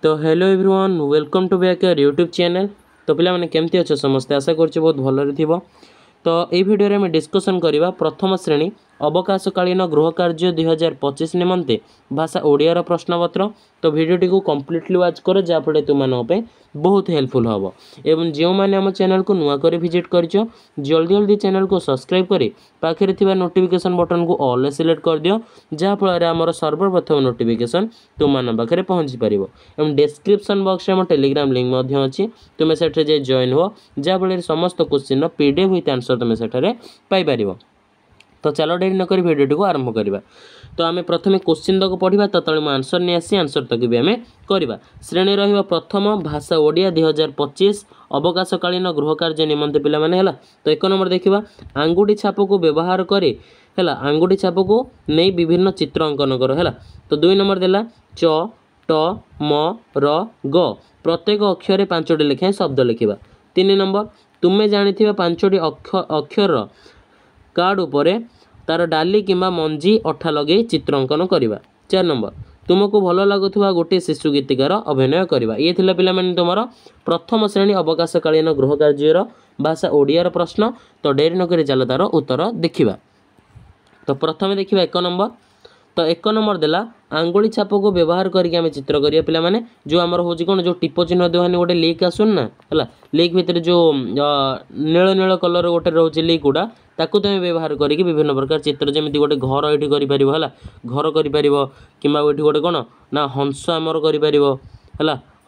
तो hello everyone welcome to back your YouTube channel. तो पिला माने केमती अच्छे समस्ते आशा करछि बहुत भलरे थिबो। तो ये वीडियो रे हम डिस्कशन करबा प्रथम श्रेणी अवकाशकालीन गृह कार्य 2025 निमंते भाषा ओडियार प्रश्नपत्र। तो वीडियोटी को कंप्लीटली वाच कर जहाँफल तुम बहुत हेल्पफुल हम एवं जो मैंने आम चैनल को नुआ कर विजिट कर जल्दी जल्दी चैनल को सब्सक्राइब करी पाखे थिबा नोटिफिकेशन बटन को ऑल सिलेक्ट कर दियो जहाँफल आमर सर्वप्रथम नोटिफिकेशन तुम पाखे पहुँची पार। एवं डिस्क्रिप्शन बॉक्स में टेलीग्राम लिंक अच्छी तुम्हें सेठे जाए जॉइन हो जहाँफल समस्त क्वेश्चन पीडीएफ विथ आंसर तुम्हें सेठारे पाइपर। तो चलो डेरी नक भिडियो को आरंभ करवा। तो आम प्रथम क्वेश्चन तक पढ़ा तो तले मुझे आंसर नहीं आसी आंसर तक भी आम करवा। श्रेणी रहा प्रथम भाषा ओडिया 2025 अवकाशकालीन गृह कार्य निमंते पिला माने हैला। तो एक नंबर देखा आंगुठी छाप को व्यवहार करे हैला आंगुठी छाप को नहीं विभिन्न चित्र अंकन कर हैला। तो 2 नंबर देला च ट म र ग प्रत्येक अक्षर 5टी लेखाएं शब्द लिखा। 3 नंबर तुम्हें जानी 5टी अक्षर कार्ड उपरे तार डाली किंबा मंजी अठा लगे चित्र अंकन करवा। 4 नंबर तुमको भल लगुवा गोटे शिशु गीतिकार अभिनय करवा। ये थिला पिला माने तुमर प्रथम श्रेणी अवकाशकालीन गृह कार्यर भाषा ओडियार प्रश्न। तो डेरी नक चल तार उत्तर देखा। तो प्रथम देखा 1 नंबर। तो 1 नंबर देला आंगुली छाप को व्यवहार करके आम चित्र करिया पिला माने जो आमर होची कोन जो टिप चिन्ह देवानी गोटे लीक आसुन ना हला लीक भितर जो नील नील कलर गोटे रोचे लीक गुडा ताकू तुम व्यवहार करके विभिन्न प्रकार चित्र जमी गोटे घर ये कर घर कर किंबा ये गोटे कौन ना हंस आमर कर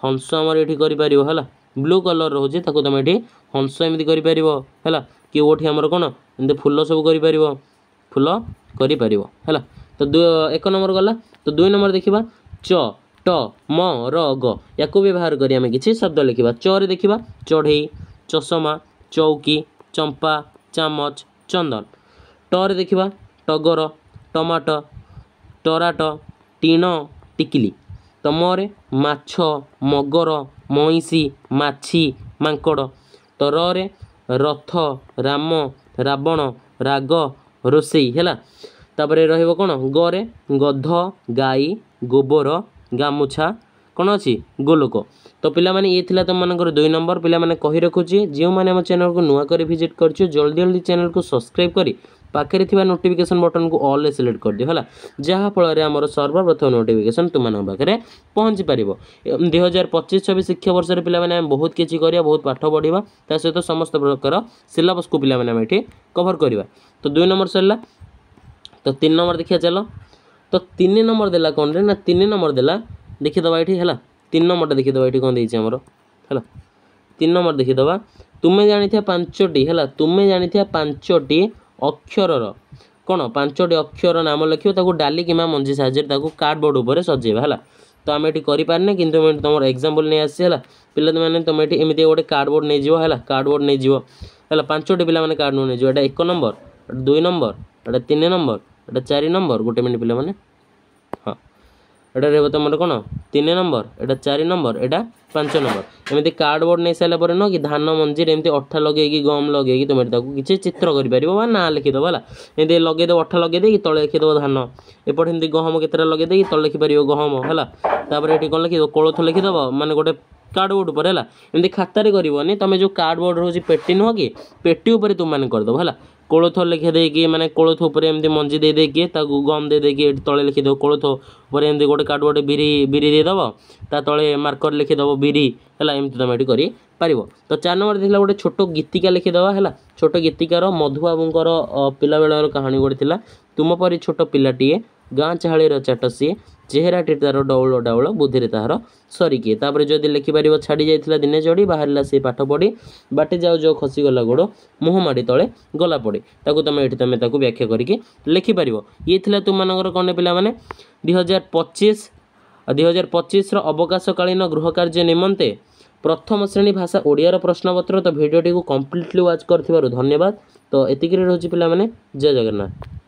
हंस आमर ये कर ब्लू कलर रोचे ताकू तुम ये हंस एमती कर कि ओठी आमर कौन एमती फूल सब कर फूल कर। तो 1 नंबर गला। तो 2 नंबर देखा च ट म र ग या व्यवहार करी आम किसी शब्द लिखा। च रे देखा चढ़ई चषमा चौकी चंपा चामच चंदन। ट रे देखा टगर टमाटो टराट टीण टिकिली। तो म रे माछ मगर मईसी माछी मांकड़। तो र रे रथ राम रावण राग रोसई है। तापरे रहिबो कोन गरे गध गाई गोबर गामुछा कौन अच्छी गोलोक। तो पिला माने ये थिला तुम मानकर 2 नंबर पिला माने कहि रखुची जो माने हम चैनल को नुआ कर विजिट करछु जल्दी जल्दी चैनल को सब्सक्राइब करी पाखे थिबा नोटिफिकेशन बटन को ऑल सिलेक्ट कर दियो हला जहाँ फल आमर सर्वप्रथम नोटिफिकेशन तुम पाखे पहुँची पार। 2025-26 शिक्षा वर्ष पिला माने बहुत किसी करिया बहुत पाठ पढ़ा ता सहित समस्त प्रकार सिलेबस को पिला माने एठी कवर करवा। तो 2 नंबर सरला। तो 3 नंबर देखिए चलो। तो 3 नंबर देला कौन रे ना 3 नंबर देला देखीदबा ये है 3 नंबर देखीदबा ये कौन देर है 3 नंबर देखीदबा तुम्हें जानी 5टी है तुम्हें जानी 5टी अक्षर कौन 5टी अक्षर नाम लिखो ताको डाली कि मंजी साहाଯ୍य कार्डबोर्ड उपर सजेबा है। तो आम ये करें कि तुम एग्जांपल नहीं आसी है पिला मैंने तुम ये एमती गोटे कार्डबोर्ड नहीं जीव है कार्डबोर्ड नहीं जीव है 5टी पिला माने कार्डबोर्ड नहीं जीव 1 नंबर 2 नंबर 3 नंबर 4 नंबर गोटे मिनट पिला माने हाँ एटा रह तुम कौन 3 नंबर एटा 4 नंबर एटा 5 नंबर एमती कार्डबोर्ड नहीं सारा पर न कि धान मंजी एमती अठा लगे गम लगे तुम किसी चित्र कर ना लिखिदेव है एमती लगेदेव अठा लगेदे तले लिखिदेव धान एपटे एमती गहम केतटा लगेदे तले लिखिपर गहम है ये कौन लिखिदेव कोलथ लिखिदेव माने गोटे कार्डबोर्ड उपर है एमती खातार करनी तुम जो कार्डबोर्ड रोज पेटी नुह कि पेटी उपर तुम मैंने करदेव है कोलथ लिखे देकी माने कोलथ उपर एमती मंजी दे देकी गम दे देकी तले लिखिदेव कोलथ उपर एमती गोटे कार्डबोर्ड बिरी बिरी देदेव ता तले मार्कर लिखिदेव बिरी है एमती तुम ये कर। तो 4 नंबर देखला गोटे छोट गीतिका लिखिदेव है छोट गीतिकार मधुबाबूंकर पिला बेलर कहानी गोटे तुम परी छोट पिलाटीए गाँ चाहाड़ीर चाट सी चेहराटी तार डौल डाउल बुद्धि तार सरिकिए। तापर जदि लिखिपार छाड़ी जाइला दिने जड़ी बाहर से पाठ पढ़ी बाटे जाऊ जो खसीगला गोड़ मुँह माड़ी तले गला पड़ी ताकू तुम ये तुम व्याख्या करके लिखिपार। ये थिला तुम कौन पिला माने 2025 अवकाशकालीन गृह कार्य निमंते प्रथम श्रेणी भाषा ओडियार प्रश्नपत्र। तो भिडियोटी को कंप्लीटली वाच कर धन्यवाद। तो एतिक रोचे पिला माने जय जगन्नाथ।